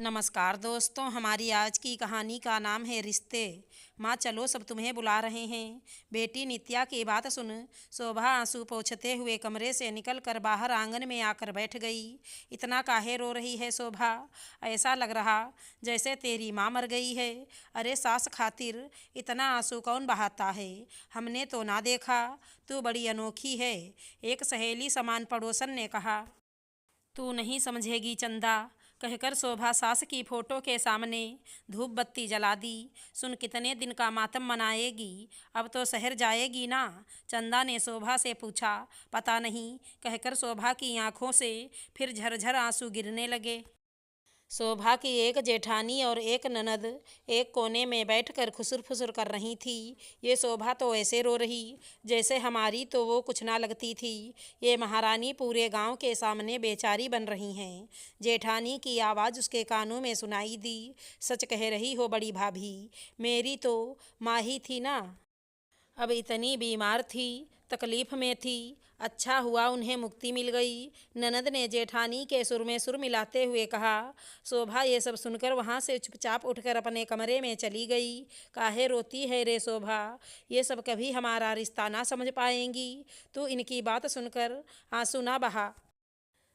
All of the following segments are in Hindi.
नमस्कार दोस्तों, हमारी आज की कहानी का नाम है रिश्ते। माँ चलो, सब तुम्हें बुला रहे हैं। बेटी नित्या की बात सुन शोभा आंसू पोंछते हुए कमरे से निकलकर बाहर आंगन में आकर बैठ गई। इतना काहे रो रही है शोभा? ऐसा लग रहा जैसे तेरी माँ मर गई है। अरे सास खातिर इतना आंसू कौन बहाता है? हमने तो ना देखा। तू बड़ी अनोखी है, एक सहेली समान पड़ोसन ने कहा। तू नहीं समझेगी चंदा, कहकर शोभा सास की फोटो के सामने धूप बत्ती जला दी। सुन, कितने दिन का मातम मनाएगी? अब तो शहर जाएगी ना? चंदा ने शोभा से पूछा। पता नहीं, कहकर शोभा की आंखों से फिर झरझर आंसू गिरने लगे। शोभा की एक जेठानी और एक ननद एक कोने में बैठकर खुसुर फुसुर कर रही थी। ये शोभा तो ऐसे रो रही जैसे हमारी तो वो कुछ ना लगती थी। ये महारानी पूरे गांव के सामने बेचारी बन रही हैं। जेठानी की आवाज़ उसके कानों में सुनाई दी। सच कह रही हो बड़ी भाभी, मेरी तो माँ ही थी ना। अब इतनी बीमार थी, तकलीफ में थी। अच्छा हुआ उन्हें मुक्ति मिल गई। ननद ने जेठानी के सुर में सुर मिलाते हुए कहा। शोभा ये सब सुनकर वहाँ से चुपचाप उठकर अपने कमरे में चली गई। काहे रोती है रे शोभा? ये सब कभी हमारा रिश्ता ना समझ पाएंगी। तू इनकी बात सुनकर आंसू ना बहा।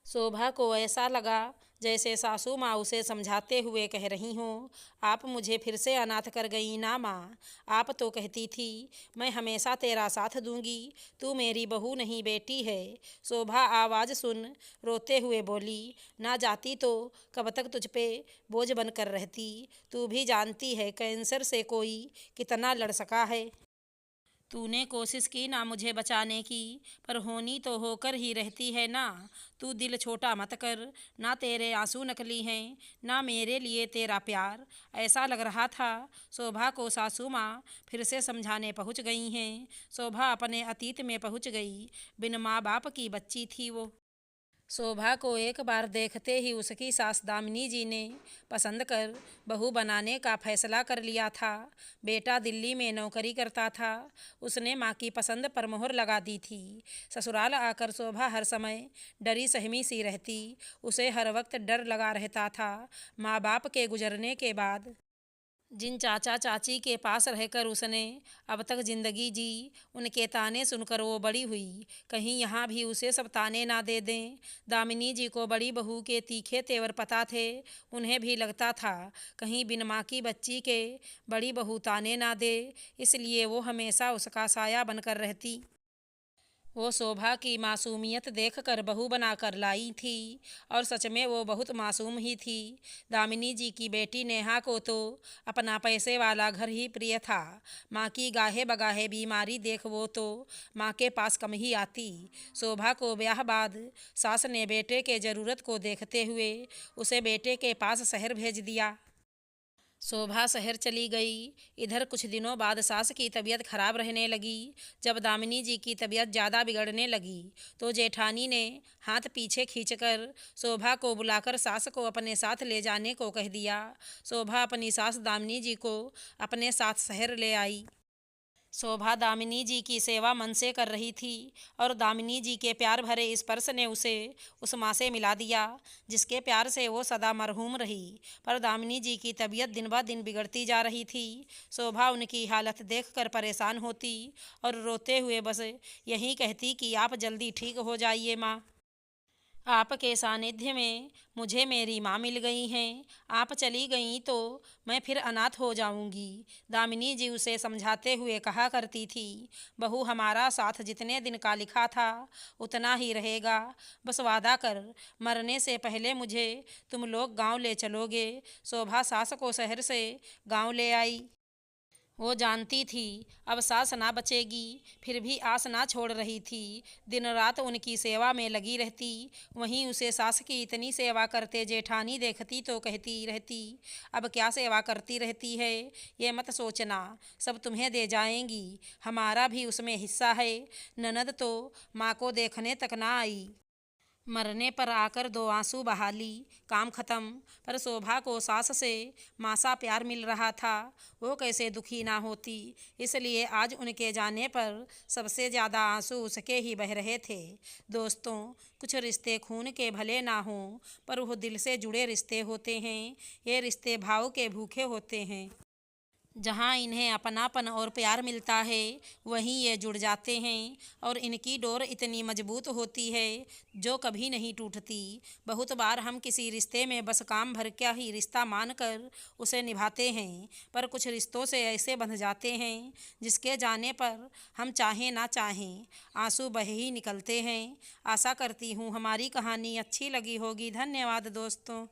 शोभा को ऐसा लगा जैसे सासू माँ उसे समझाते हुए कह रही हों, आप मुझे फिर से अनाथ कर गई ना माँ। आप तो कहती थी मैं हमेशा तेरा साथ दूंगी, तू मेरी बहू नहीं बेटी है। शोभा आवाज़ सुन रोते हुए बोली, ना जाती तो कब तक तुझ पे बोझ बनकर रहती। तू भी जानती है कैंसर से कोई कितना लड़ सका है। तूने कोशिश की ना मुझे बचाने की, पर होनी तो होकर ही रहती है ना। तू दिल छोटा मत कर, ना तेरे आंसू नकली हैं, ना मेरे लिए तेरा प्यार। ऐसा लग रहा था शोभा को सासू माँ फिर से समझाने पहुँच गई हैं। शोभा अपने अतीत में पहुँच गई। बिन माँ बाप की बच्ची थी वो। शोभा को एक बार देखते ही उसकी सास दामिनी जी ने पसंद कर बहू बनाने का फैसला कर लिया था। बेटा दिल्ली में नौकरी करता था। उसने माँ की पसंद पर मोहर लगा दी थी। ससुराल आकर शोभा हर समय डरी सहमी सी रहती। उसे हर वक्त डर लगा रहता था। माँ बाप के गुजरने के बाद जिन चाचा चाची के पास रहकर उसने अब तक जिंदगी जी, उनके ताने सुनकर वो बड़ी हुई। कहीं यहाँ भी उसे सब ताने ना दे दें। दामिनी जी को बड़ी बहू के तीखे तेवर पता थे। उन्हें भी लगता था कहीं बिन माँ की बच्ची के बड़ी बहू ताने ना दे, इसलिए वो हमेशा उसका साया बनकर रहती। वो शोभा की मासूमियत देखकर बहू बनाकर लाई थी, और सच में वो बहुत मासूम ही थी। दामिनी जी की बेटी नेहा को तो अपना पैसे वाला घर ही प्रिय था। माँ की गाहे बगाहे बीमारी देख वो तो माँ के पास कम ही आती। शोभा को ब्याह बाद सास ने बेटे के ज़रूरत को देखते हुए उसे बेटे के पास शहर भेज दिया। शोभा शहर चली गई। इधर कुछ दिनों बाद सास की तबीयत खराब रहने लगी। जब दामिनी जी की तबीयत ज़्यादा बिगड़ने लगी तो जेठानी ने हाथ पीछे खींचकर शोभा को बुलाकर सास को अपने साथ ले जाने को कह दिया। शोभा अपनी सास दामिनी जी को अपने साथ शहर ले आई। शोभा दामिनी जी की सेवा मन से कर रही थी, और दामिनी जी के प्यार भरे स्पर्श ने उसे उस माँ से मिला दिया जिसके प्यार से वो सदा मरहूम रही। पर दामिनी जी की तबीयत दिन ब दिन बिगड़ती जा रही थी। शोभा उनकी हालत देखकर परेशान होती और रोते हुए बस यही कहती कि आप जल्दी ठीक हो जाइए माँ। आपके सानिध्य में मुझे मेरी माँ मिल गई हैं। आप चली गईं तो मैं फिर अनाथ हो जाऊंगी। दामिनी जी उसे समझाते हुए कहा करती थी, बहू हमारा साथ जितने दिन का लिखा था उतना ही रहेगा। बस वादा कर, मरने से पहले मुझे तुम लोग गांव ले चलोगे। शोभा सास को शहर से गांव ले आई। वो जानती थी अब सास ना बचेगी, फिर भी आस ना छोड़ रही थी। दिन रात उनकी सेवा में लगी रहती। वहीं उसे सास की इतनी सेवा करते जेठानी देखती तो कहती रहती, अब क्या सेवा करती रहती है, ये मत सोचना, सब तुम्हें दे जाएंगी, हमारा भी उसमें हिस्सा है। ननद तो माँ को देखने तक ना आई। मरने पर आकर 2 आंसू बहा ली, काम खत्म। पर शोभा को सास से मासा प्यार मिल रहा था, वो कैसे दुखी ना होती। इसलिए आज उनके जाने पर सबसे ज़्यादा आंसू उसके ही बह रहे थे। दोस्तों, कुछ रिश्ते खून के भले ना हों, पर वो दिल से जुड़े रिश्ते होते हैं। ये रिश्ते भाव के भूखे होते हैं। जहाँ इन्हें अपनापन और प्यार मिलता है, वहीं ये जुड़ जाते हैं और इनकी डोर इतनी मजबूत होती है जो कभी नहीं टूटती। बहुत बार हम किसी रिश्ते में बस काम भर का ही रिश्ता मानकर उसे निभाते हैं, पर कुछ रिश्तों से ऐसे बंध जाते हैं जिसके जाने पर हम चाहें ना चाहें आंसू बह ही निकलते हैं। आशा करती हूँ हमारी कहानी अच्छी लगी होगी। धन्यवाद दोस्तों।